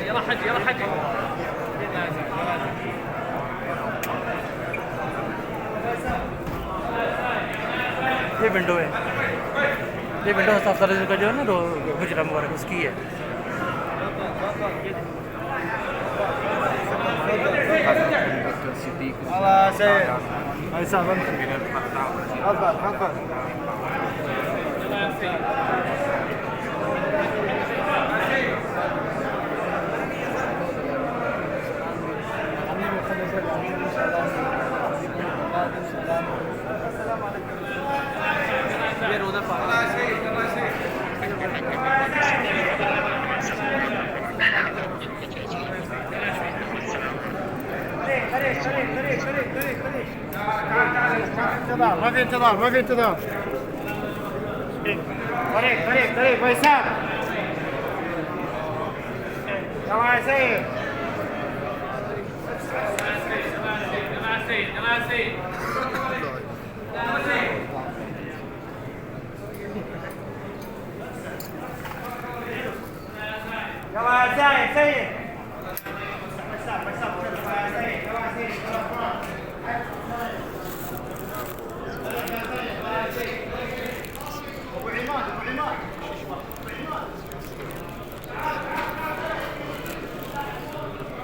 يلا حجي يلا حجي. ये विंडो है, ये विंडो साफ का जो है ना, गुजरा मुबारक उसकी है। ما في انتظار ما في انتظار. طريق ويسار. يلا سيد. يلا سيد.